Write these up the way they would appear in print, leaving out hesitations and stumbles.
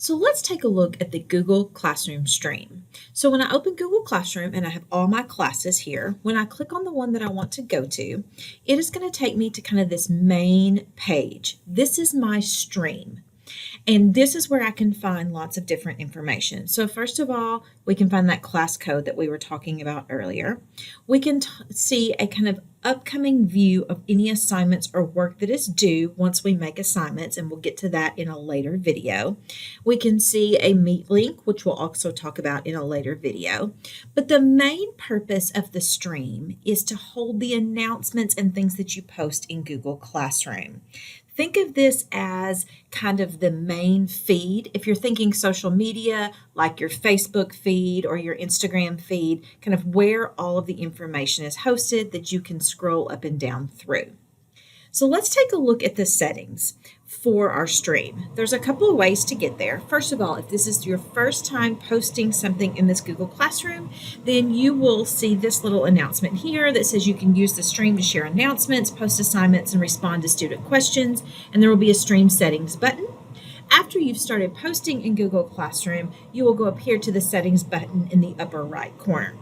So let's take a look at the Google Classroom stream. So when I open Google Classroom and I have all my classes here, when I click on the one that I want to go to, it is going to take me to kind of this main page. This is my stream. And this is where I can find lots of different information. So first of all, we can find that class code that we were talking about earlier. We can see a kind of upcoming view of any assignments or work that is due once we make assignments, and we'll get to that in a later video. We can see a Meet link, which we'll also talk about in a later video. But the main purpose of the stream is to hold the announcements and things that you post in Google Classroom. Think of this as kind of the main feed. If you're thinking social media, like your Facebook feed or your Instagram feed, kind of where all of the information is hosted that you can scroll up and down through. So let's take a look at the settings for our stream. There's a couple of ways to get there. First of all, if this is your first time posting something in this Google Classroom, then you will see this little announcement here that says you can use the stream to share announcements, post assignments, and respond to student questions, and there will be a stream settings button. After you've started posting in Google Classroom, you will go up here to the settings button in the upper right corner.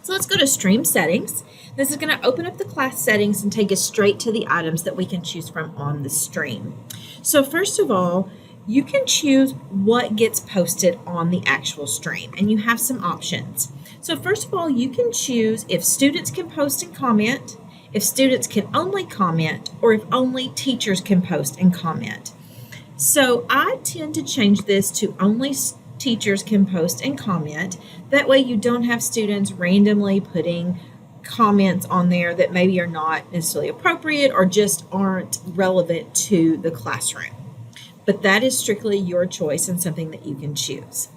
So let's go to stream settings. This is going to open up the class settings and take us straight to the items that we can choose from on the stream. So first of all, you can choose what gets posted on the actual stream, and you have some options. So first of all, you can choose if students can post and comment, if students can only comment, or if only teachers can post and comment. So I tend to change this to only teachers can post and comment. That way you don't have students randomly putting comments on there that maybe are not necessarily appropriate or just aren't relevant to the classroom. But that is strictly your choice and something that you can choose.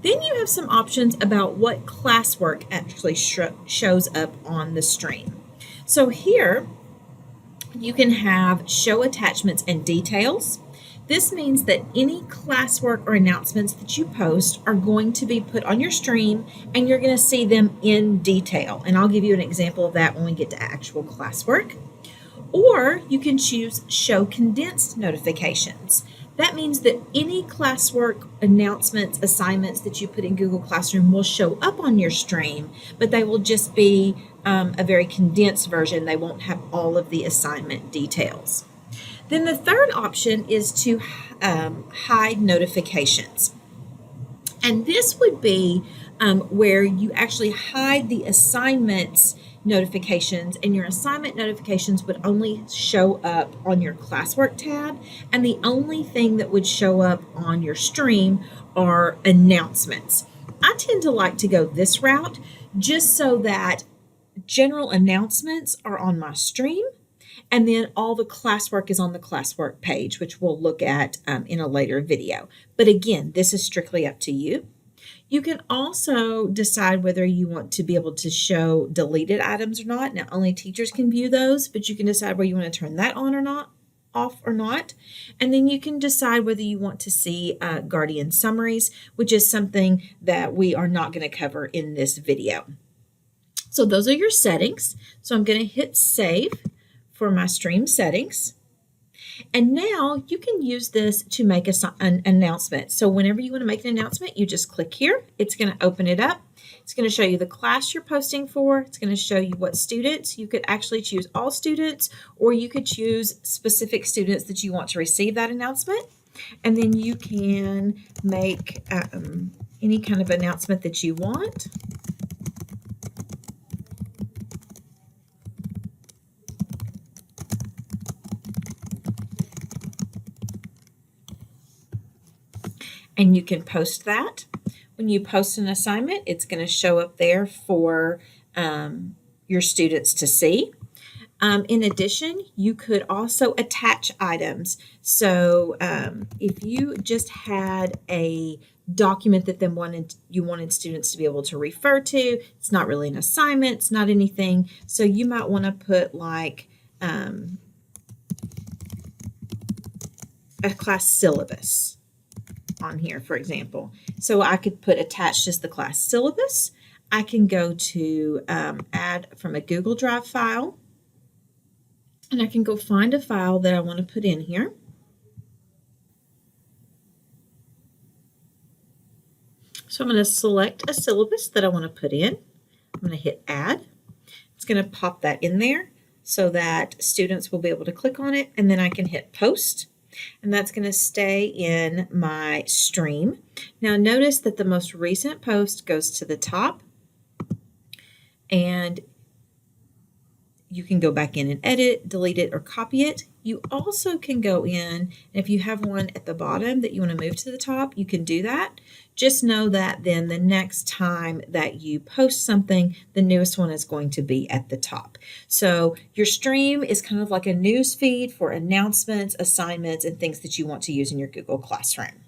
Then you have some options about what classwork actually shows up on the stream. So here you can have show attachments and details. This means that any classwork or announcements that you post are going to be put on your stream, and you're going to see them in detail. And I'll give you an example of that when we get to actual classwork. Or you can choose show condensed notifications. That means that any classwork announcements, assignments that you put in Google Classroom will show up on your stream, but they will just be a very condensed version. They won't have all of the assignment details. Then the third option is to hide notifications. And this would be where you actually hide the assignments notifications, and your assignment notifications would only show up on your classwork tab, and the only thing that would show up on your stream are announcements. I tend to like to go this route just so that general announcements are on my stream, and then all the classwork is on the classwork page, which we'll look at in a later video. But again, this is strictly up to you. You can also decide whether you want to be able to show deleted items or not. Now, only teachers can view those, but you can decide whether you want to turn that on or not, off or not. And then you can decide whether you want to see Guardian summaries, which is something that we are not going to cover in this video. So those are your settings. So I'm going to hit save for my stream settings. And now you can use this to make an announcement. So whenever you want to make an announcement, you just click here. It's going to open it up. It's going to show you the class you're posting for. It's going to show you what students. You could actually choose all students, or you could choose specific students that you want to receive that announcement. And then you can make any kind of announcement that you want. And you can post that. When you post an assignment, it's going to show up there for your students to see. In addition, you could also attach items. So if you just had a document that you wanted students to be able to refer to, it's not really an assignment, it's not anything. So you might want to put like a class syllabus on here, for example. So I could put attached as the class syllabus. I can go to add from a Google Drive file, and I can go find a file that I want to put in here. So I'm going to select a syllabus that I want to put in. I'm going to hit add. It's going to pop that in there so that students will be able to click on it, and then I can hit post, and that's going to stay in my stream. Now notice that the most recent post goes to the top, and you can go back in and edit, delete it, or copy it. You also can go in, and if you have one at the bottom that you want to move to the top, you can do that. Just know that then the next time that you post something, the newest one is going to be at the top. So your stream is kind of like a news feed for announcements, assignments, and things that you want to use in your Google Classroom.